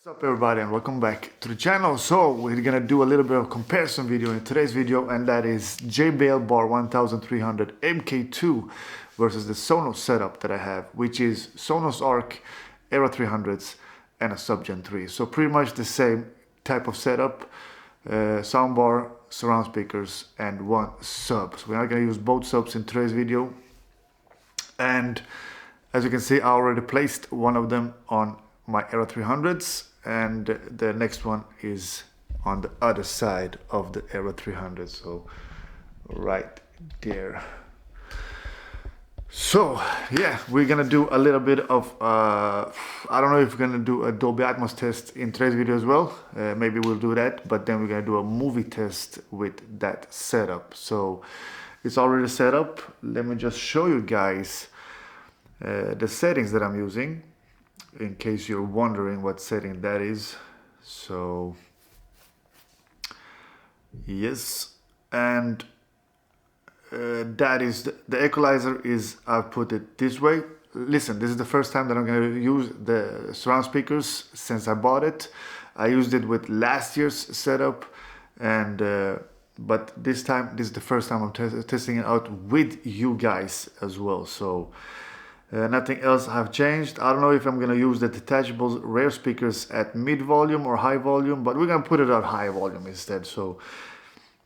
What's up everybody and welcome back to the channel. So we're gonna do a little bit of comparison video in today's video, and that is JBL Bar 1300 MK2 versus the Sonos setup that I have, which is Sonos Arc Era 300s and a Sub Gen 3. So pretty much the same type of setup, soundbar, surround speakers and one sub. So we're not gonna use both subs in today's video. And as you can see, I already placed one of them on my Era 300s, and the next one is on the other side of the Era 300, so right there. So yeah, we're gonna do a little bit of I don't know if we're gonna do a Dolby Atmos test in today's video as well. Maybe we'll do that, but then we're gonna do a movie test with that setup. So it's already set up. Let me just show you guys the settings that I'm using, in case you're wondering what setting that is. So yes, and that is the equalizer is, I've put it this way. Listen, this is the first time that I'm going to use the surround speakers since I bought it. I used it with last year's setup, and but this time, this is the first time I'm testing it out with you guys as well. So nothing else have changed. I don't know if I'm gonna use the detachable rear speakers at mid volume or high volume, but we're gonna put it at high volume instead. So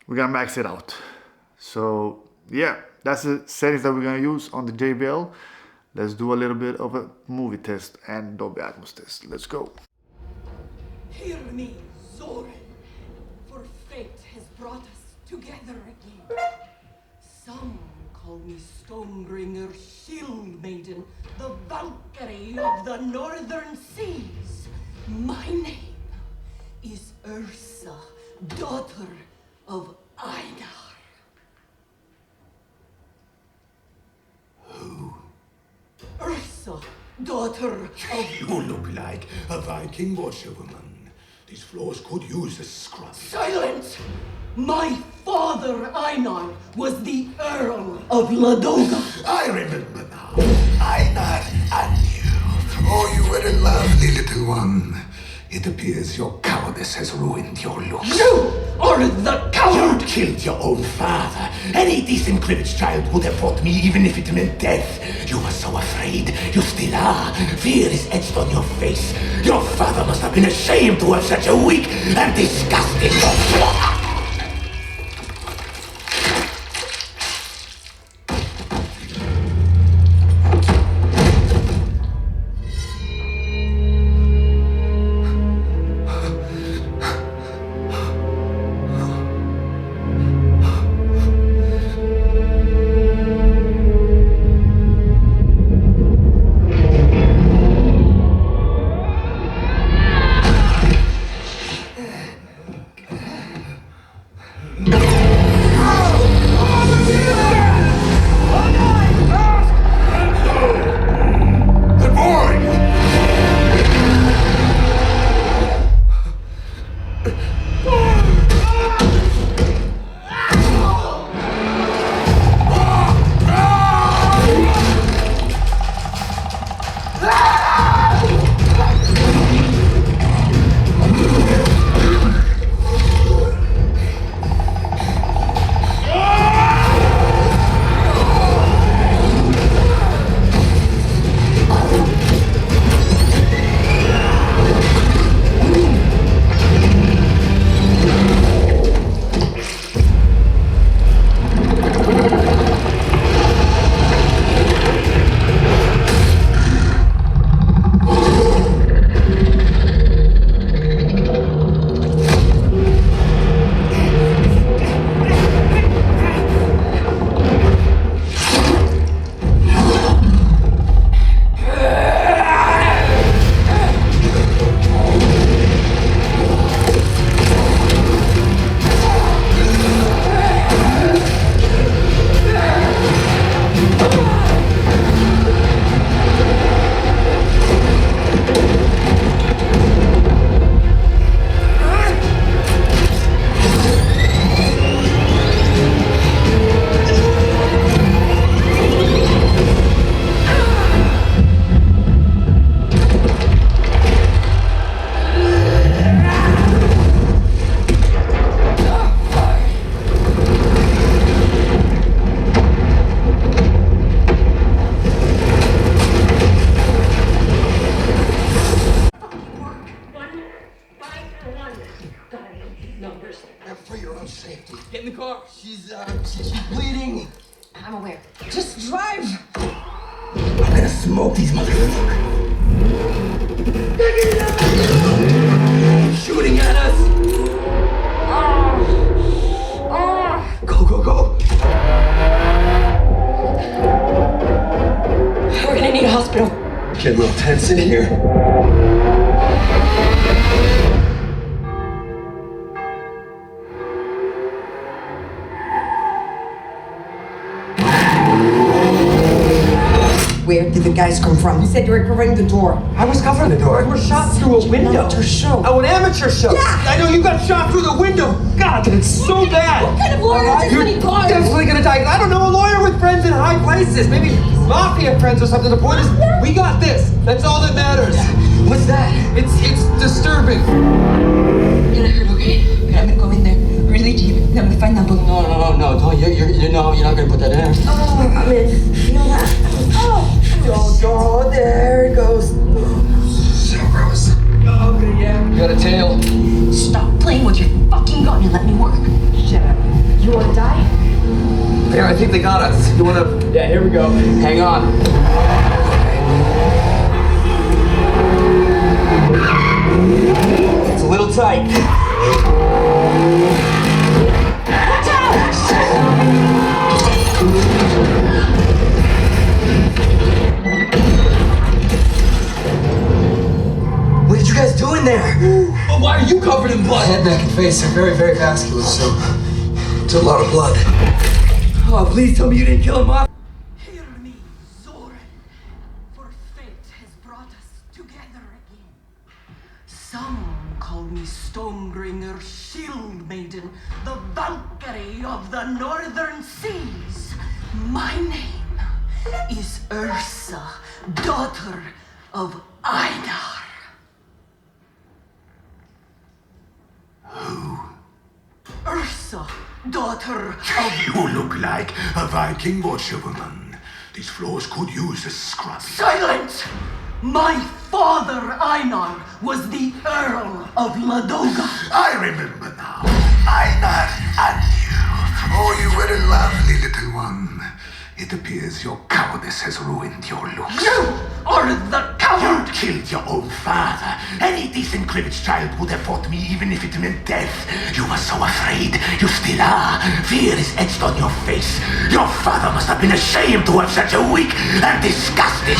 we're gonna max it out. So yeah, that's the settings that we're gonna use on the JBL. Let's do a little bit of a movie test and Dolby Atmos test. Let's go. Hear me, Zorin, for fate has brought us together again. Some call me Stonebringer, Shield Maiden, the Valkyrie of the Northern Seas. My name is Ursa, daughter of Einar. Who? Ursa, daughter of... You look like a Viking washerwoman. These floors could use a scrub. Silence! My father, Einar, was the Earl of Ladoga. I remember now. Einar and you. Oh, you were a lovely little one. It appears your cowardice has ruined your looks. You are the coward! You killed your own father. Any decent Cribbage child would have fought me, even if it meant death. You were so afraid. You still are. Fear is etched on your face. Your father must have been ashamed to have such a weak and disgusting... Get in the car. She's bleeding. I'm aware. Just drive! I'm gonna smoke these motherfuckers. Shooting at us. Go, go, go. We're gonna need a hospital. Get a little tense in here. Where did the guys come from? You said you were covering the door. I was covering the door. We were shot through a window. Amateur show. Oh, an amateur show. Yeah. I know you got shot through the window. God, it's so bad. What kind of lawyer has this You're many cars? definitely gonna die. I don't know, a lawyer with friends in high places. Maybe mafia friends or something. The point is, we got this. That's all that matters. What's that? It's disturbing. You're not hurt, okay? I'm gonna go in there really deep. I'm gonna find that book. No. Don't. You're not gonna put that in there. Oh, I'm in. Feel that. Oh! Don't go. There it goes. So gross. Okay, yeah. You got a tail. Stop playing with your fucking gun and let me work. Shut up. You wanna die? There, I think they got us. You wanna? Yeah, here we go. Hang on. It's a little tight. Watch out! What did you guys do in there? Well, why are you covered in blood? Head, neck, and face are very, very vascular, so it's a lot of blood. Oh, please tell me you didn't kill him off. Hear me, Zoran, for fate has brought us together again. Some call me Stonebringer, Shield Maiden, the Valkyrie of the Northern Seas. My name is Ursa, daughter of Einar. Ursa, daughter of... You look like a Viking washerwoman. These floors could use a scrub. Silence! My father, Einar, was the Earl of Ladoga. I remember now. Einar and you. Oh, you were a lovely little one. It appears your cowardice has ruined your looks. You are the You coward! killed your own father. Any decent Krivich child would have fought me even if it meant death. You were so afraid. You still are. Fear is etched on your face. Your father must have been ashamed to have such a weak and disgusting...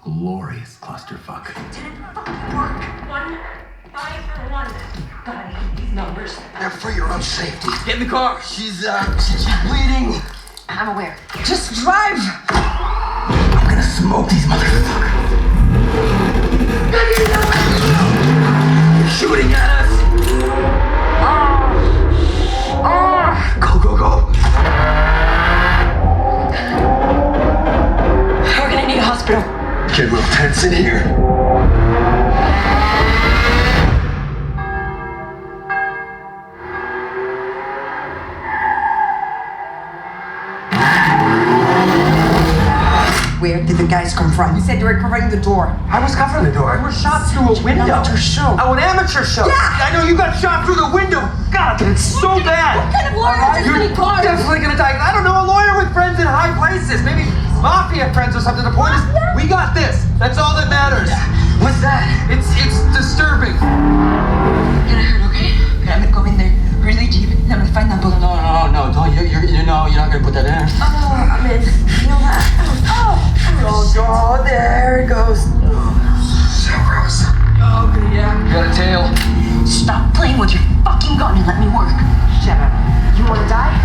glorious clusterfuck. Didn't fucking work. 1, 5 for 1. God, I hate these numbers. For your own safety. Get in the car. She's bleeding. I'm aware. Just drive! I'm gonna smoke these motherfuckers. You're shooting at us. Go, go, go. We're gonna need a hospital. Get a little tense in here. Where did the guys come from? You said you were covering the door. I was covering the door. We were shot through a window. Amateur show. Oh, an amateur show. Yeah. I know you got shot through the window. God, it's so bad. What kind of lawyer has You're any cars? definitely gonna die. I don't know, a lawyer with friends in high places. Maybe mafia friends or something. The point is, we got this. That's all that matters. What's that? It's disturbing. Gonna hurt, okay? Okay, I'm gonna go in there really deep and I'm gonna find that bullet. No, don't. You're not gonna put that in. Oh, I'm in. Feel that? Oh, there it goes. So gross. Okay, yeah. You got a tail. Stop playing with your fucking gun and let me work. Jenna, you wanna die?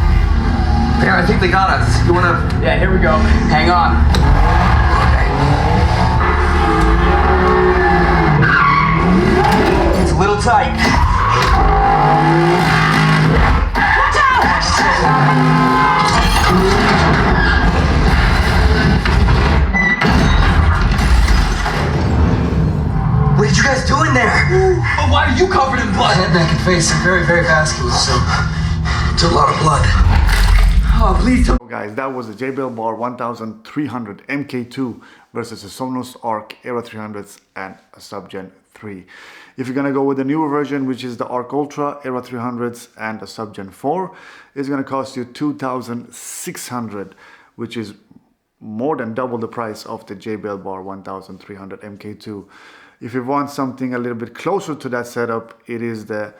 Yeah, I think they got us. You wanna? Yeah, here we go. Hang on. It's a little tight. Watch out! What did you guys do in there? Oh, why are you covered in blood? Head, neck, and face are very, very vascular, so it's a lot of blood. Oh, please don't. Guys, that was the JBL Bar 1300 MK2 versus the Sonos Arc Era 300s and a Subgen 3. If you're gonna go with the newer version, which is the Arc Ultra Era 300s and a Subgen 4, it's gonna cost you 2,600, which is more than double the price of the JBL Bar 1300 MK2. If you want something a little bit closer to that setup, it is the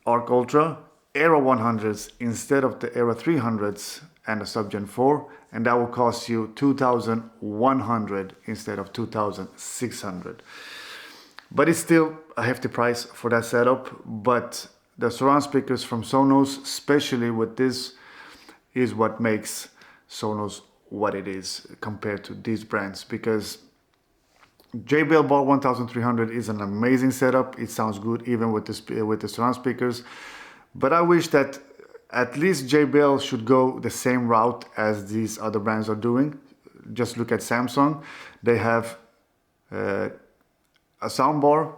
Arc Ultra Era 100s instead of the Era 300s and a Subgen 4, and that will cost you 2,100 instead of 2,600. But it's still a hefty price for that setup. But the surround speakers from Sonos, especially with this, is what makes Sonos what it is compared to these brands, because JBL Bar 1300 is an amazing setup. It sounds good even with the surround speakers. But I wish that at least JBL should go the same route as these other brands are doing. Just look at Samsung. They have a soundbar,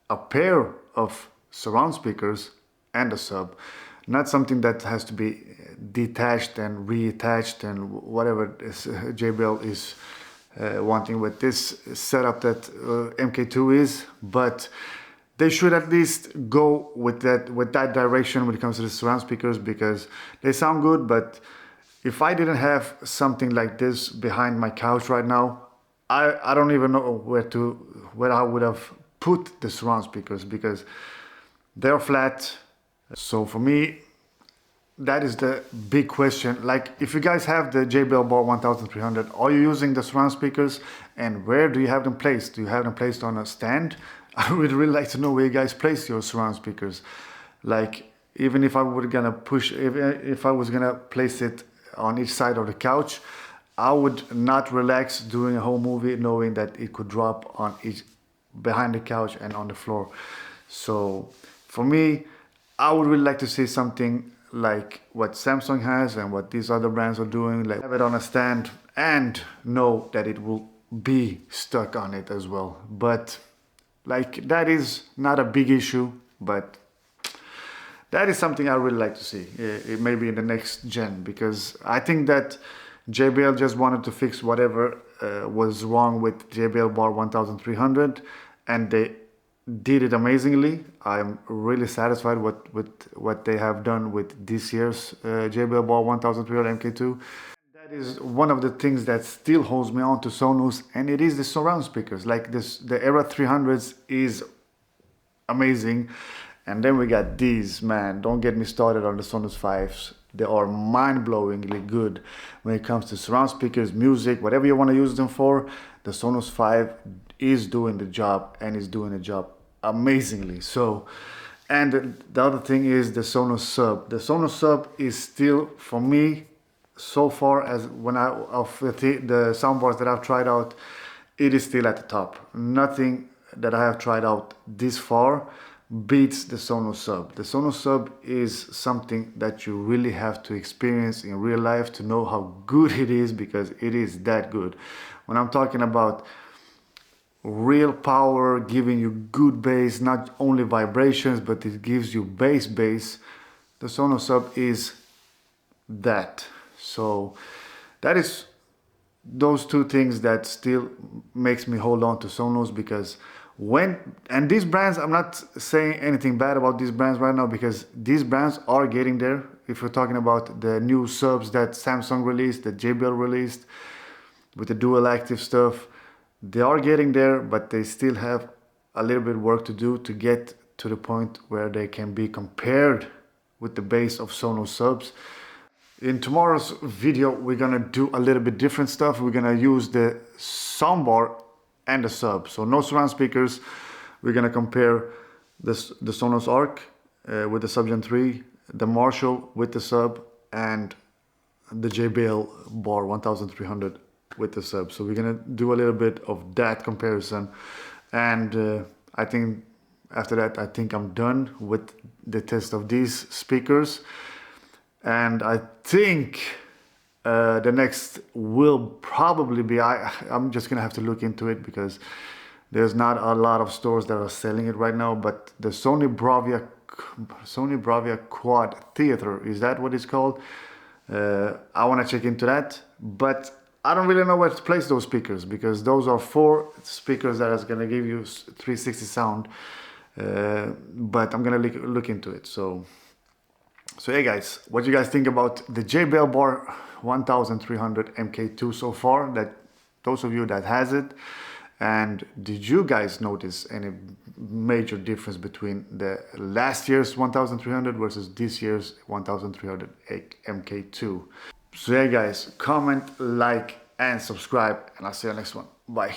a pair of surround speakers, and a sub. Not something that has to be detached and reattached and whatever JBL is wanting with this setup that MK2 is. But they should at least go with that direction when it comes to the surround speakers, because they sound good. But if I didn't have something like this behind my couch right now, I don't even know where I would have put the surround speakers, because they're flat. So for me, that is the big question. Like, if you guys have the JBL Bar 1300, are you using the surround speakers, and where do you have them placed? Do you have them placed on a stand? I would really like to know where you guys place your surround speakers. Like, even if I were gonna if I was gonna place it on each side of the couch, I would not relax doing a whole movie knowing that it could drop on each behind the couch and on the floor. So for me, I would really like to see something like what Samsung has and what these other brands are doing, like have it on a stand and know that it will be stuck on it as well. But like, that is not a big issue, but that is something I really like to see. It may be in the next gen, because I think that JBL just wanted to fix whatever was wrong with JBL Bar 1300, and they did it amazingly. I'm really satisfied with what they have done with this year's JBL Bar 1300 MK2. That is one of the things that still holds me on to Sonos, and it is the surround speakers. Like this, the Era 300s is amazing, and then we got these, man. Don't get me started on the Sonos 5s. They are mind-blowingly good when it comes to surround speakers, music, whatever you want to use them for. The Sonos 5 is doing the job, and is doing the job amazingly. So, and the other thing is the Sonos Sub. The Sonos Sub is still, for me, so far as when of the soundbars that I've tried out, it is still at the top. Nothing that I have tried out this far beats the Sonos Sub. The Sonos Sub is something that you really have to experience in real life to know how good it is, because it is that good. When I'm talking about real power, giving you good bass, not only vibrations, but it gives you bass, the Sonos Sub is that. So that is those two things that still makes me hold on to Sonos, because and these brands, I'm not saying anything bad about these brands right now, because these brands are getting there. If we're talking about the new subs that Samsung released, that JBL released with the dual active stuff, they are getting there, but they still have a little bit of work to do to get to the point where they can be compared with the bass of Sonos subs. In tomorrow's video, we're gonna do a little bit different stuff. We're gonna use the soundbar and the sub. So no surround speakers. We're gonna compare the Sonos Arc with the Sub Gen 3, the Marshall with the sub, and the JBL Bar 1300 with the sub. So we're gonna do a little bit of that comparison. And I think after that, I think I'm done with the test of these speakers. And I think the next will probably be, I'm just gonna have to look into it, because there's not a lot of stores that are selling it right now. But the Sony Bravia Quad Theater, is that what it's called? I want to check into that, but I don't really know where to place those speakers, because those are 4 speakers that is gonna give you 360 sound. But I'm gonna look into it. So yeah, guys, what do you guys think about the JBL Bar 1300 MK2 so far? That those of you that has it, and did you guys notice any major difference between the last year's 1300 versus this year's 1300 MK2? So yeah, guys, comment, like, and subscribe, and I'll see you next one. Bye.